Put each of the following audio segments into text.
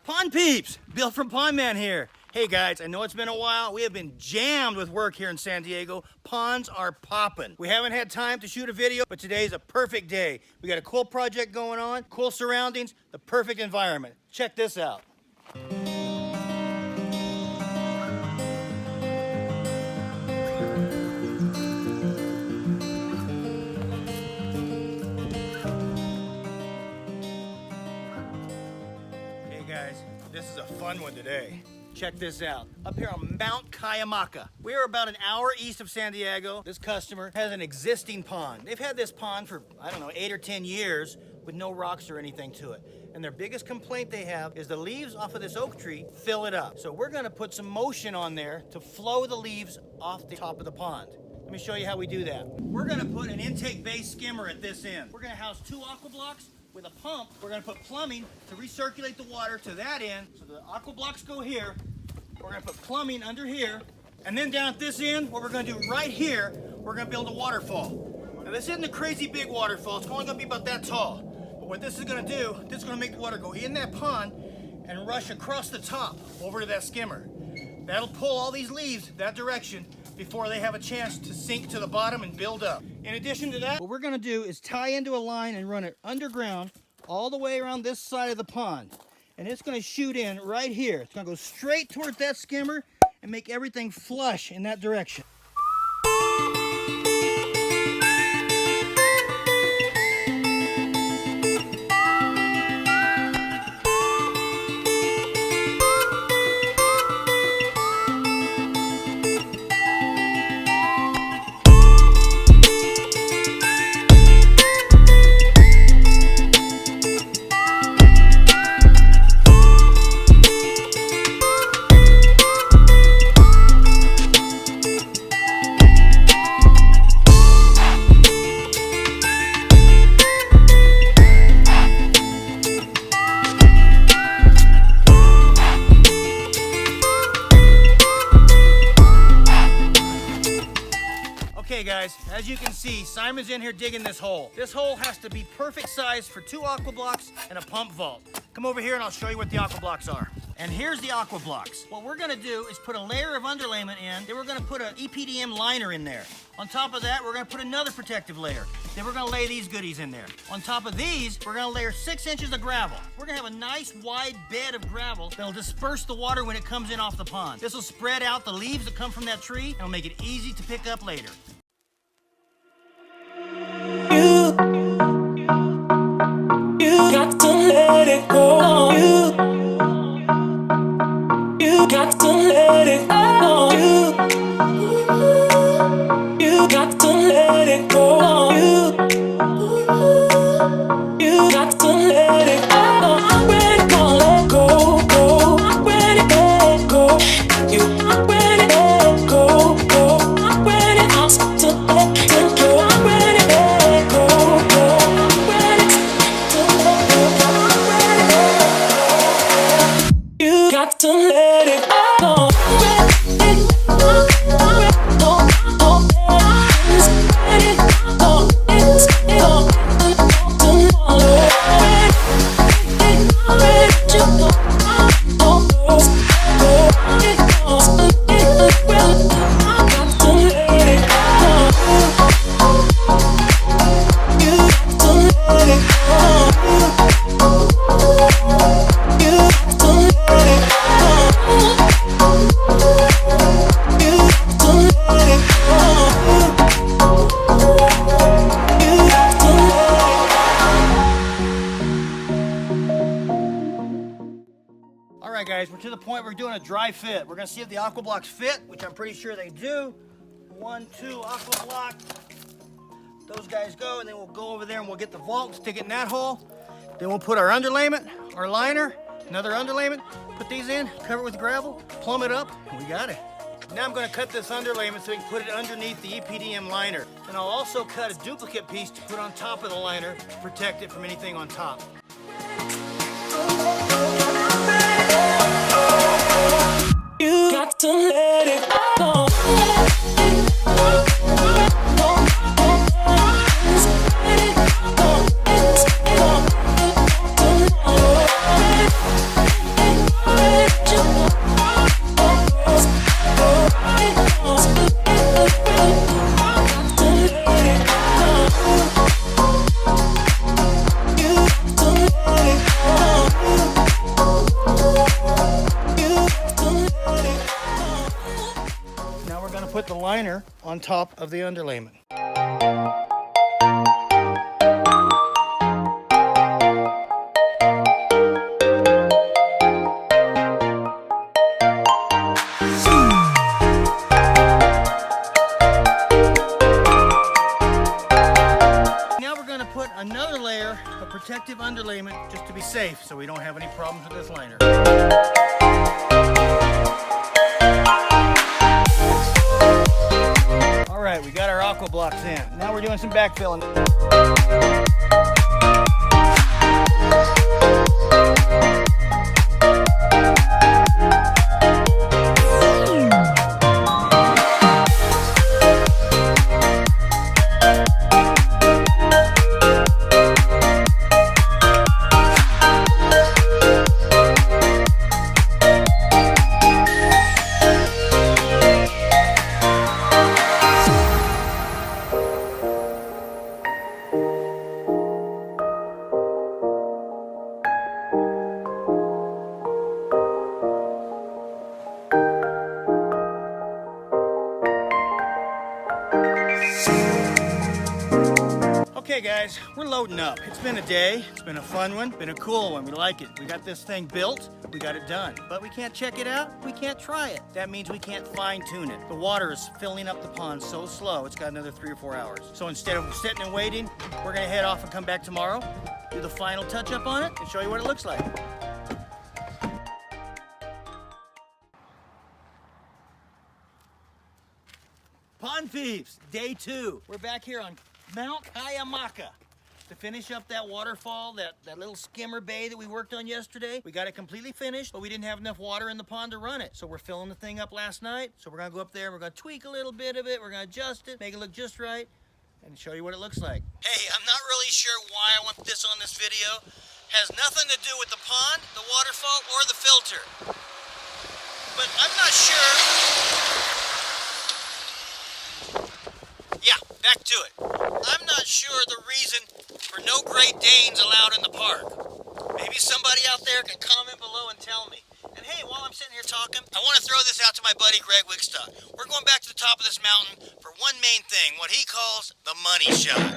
Pond peeps, Bill from Pondman here. Hey guys, I know it's been a while. We have been jammed with work here in San Diego. Ponds are popping. We haven't had time to shoot a video, but today's a perfect day. We got a cool project going on, cool surroundings, the perfect environment. Check this out. Guys, this is a fun one today. Check this out. Up here on Mount Cuyamaca. We are about an hour east of San Diego. This customer has an existing pond. They've had this pond for, I don't know, 8 or 10 years with no rocks or anything to it. And their biggest complaint they have is the leaves off of this oak tree fill it up. So we're gonna put some motion on there to flow the leaves off the top of the pond. Let me show you how we do that. We're gonna put an intake-based skimmer at this end. We're gonna house 2 aqua blocks. With a pump, we're going to put plumbing to recirculate the water to that end. So the aqua blocks go here. We're going to put plumbing under here. And then down at this end, what we're going to do right here, we're going to build a waterfall. Now this isn't a crazy big waterfall. It's only going to be about that tall. But what this is going to do, this is going to make the water go in that pond and rush across the top over to that skimmer. That'll pull all these leaves that direction before they have a chance to sink to the bottom and build up. In addition to that, what we're gonna do is tie into a line and run it underground all the way around this side of the pond. And it's gonna shoot in right here. It's gonna go straight towards that skimmer and make everything flush in that direction. Okay guys, as you can see, Simon's in here digging this hole. This hole has to be perfect size for 2 aqua blocks and a pump vault. Come over here and I'll show you what the aqua blocks are. And here's the aqua blocks. What we're gonna do is put a layer of underlayment in, then we're gonna put an EPDM liner in there. On top of that, we're gonna put another protective layer. Then we're gonna lay these goodies in there. On top of these, we're gonna layer 6 inches of gravel. We're gonna have a nice wide bed of gravel that'll disperse the water when it comes in off the pond. This will spread out the leaves that come from that tree and it'll make it easy to pick up later. You got to let it go. You got to let it go. You got to let it go. You got to let it go. I'm ready to let go, go. I'm ready to let go. I'm ready to let go, go. I'm ready to let go. I'm ready to let go, go. I'm ready to let go. I'm ready to let go. You got to let it go. Alright guys, we're to the point where we're doing a dry fit. We're going to see if the aqua blocks fit, which I'm pretty sure they do. 1, 2, aqua block. Those guys go, and then we'll go over there and we'll get the vault, stick it in that hole. Then we'll put our underlayment, our liner, another underlayment, put these in, cover it with gravel, plumb it up, and we got it. Now I'm going to cut this underlayment so we can put it underneath the EPDM liner. And I'll also cut a duplicate piece to put on top of the liner to protect it from anything on top. You got to let it go. liner on top of the underlayment. Now we're going to put another layer of protective underlayment just to be safe so we don't have any problems with this liner. All right, we got our aqua blocks in. Now we're doing some backfilling. Okay guys, we're loading up. It's been a day, it's been a fun one, been a cool one, we like it. We got this thing built, we got it done. But we can't check it out, we can't try it. That means we can't fine tune it. The water is filling up the pond so slow, it's got another 3 or 4 hours. So instead of sitting and waiting, we're gonna head off and come back tomorrow, do the final touch up on it, and show you what it looks like. Pond Thieves, day 2. We're back here on Mount Kayamaka to finish up that waterfall, that little skimmer bay that we worked on yesterday. We got it completely finished, but we didn't have enough water in the pond to run it. So we're filling the thing up last night. So we're gonna go up there, we're gonna tweak a little bit of it, we're gonna adjust it, make it look just right, and show you what it looks like. Hey, I'm not really sure why I want this on this video. Has nothing to do with the pond, the waterfall, or the filter. But I'm not sure. Yeah, back to it. I'm not sure the reason for no Great Danes allowed in the park. Maybe somebody out there can comment below and tell me. And hey, while I'm sitting here talking, I want to throw this out to my buddy Greg Wickstock. We're going back to the top of this mountain for one main thing, what he calls the money shot.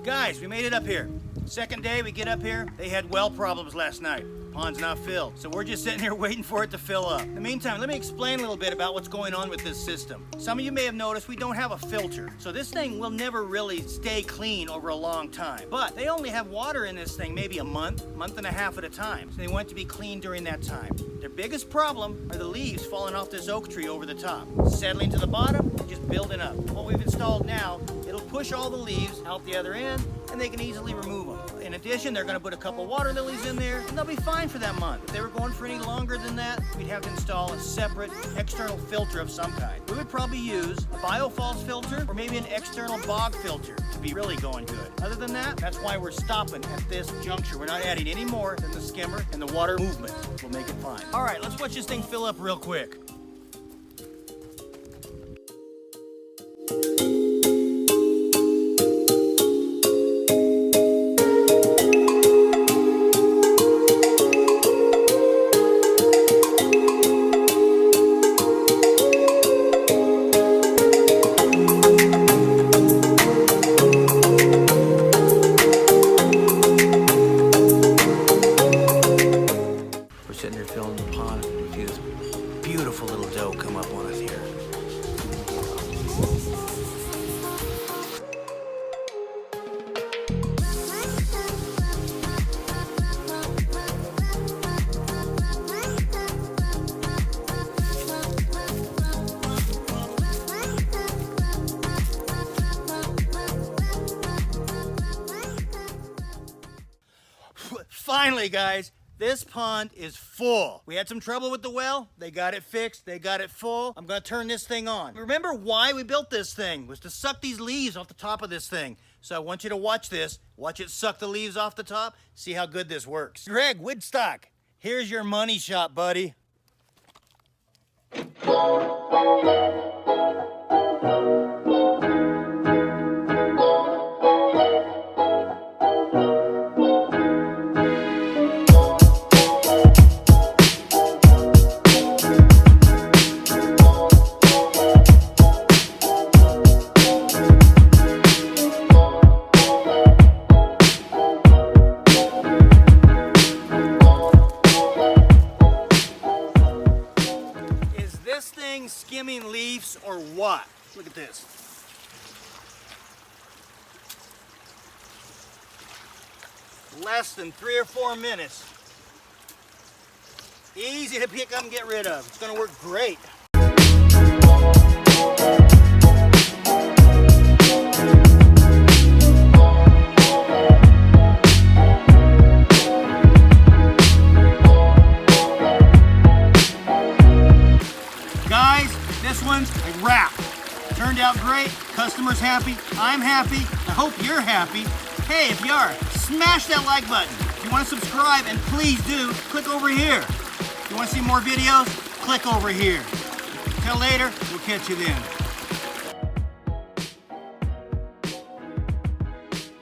Guys, we made it up here. Second day we get up here, they had well problems last night. Pond's not filled, so we're just sitting here waiting for it to fill up. In the meantime, let me explain a little bit about what's going on with this system. Some of you may have noticed we don't have a filter, so this thing will never really stay clean over a long time. But they only have water in this thing maybe a month and a half at a time, so they want it to be clean during that time. Their biggest problem are the leaves falling off this oak tree over the top, settling to the bottom and just building up. What we've installed now, it'll push all the leaves out the other end, and they can easily remove them. In addition, they're going to put a couple water lilies in there, and they'll be fine for that month. If they were going for any longer than that, we'd have to install a separate external filter of some kind. We would probably use a biofalls filter or maybe an external bog filter to be really going good. Other than that, that's why we're stopping at this juncture. We're not adding any more than the skimmer and the water movement will make it fine. All right, let's watch this thing fill up real quick. Sitting there filling the pond, we see this beautiful little doe come up on us here. Finally, guys. This pond is full. We had some trouble with the well. They got it fixed. They got it full. I'm gonna turn this thing on. Remember why we built this thing? Was to suck these leaves off the top of this thing So I want you to watch this. Watch it suck the leaves off the top. See how good this works. Greg Woodstock, here's your money shot, buddy. Skimming leaves or what? Look at this. Less than 3 or 4 minutes. Easy to pick up and get rid of. It's going to work great. This one's a wrap. Turned out great, customer's happy, I'm happy, I hope you're happy. Hey, if you are, smash that like button. If you want to subscribe, and please do, click over here. If you want to see more videos, click over here. Till later, we'll catch you then.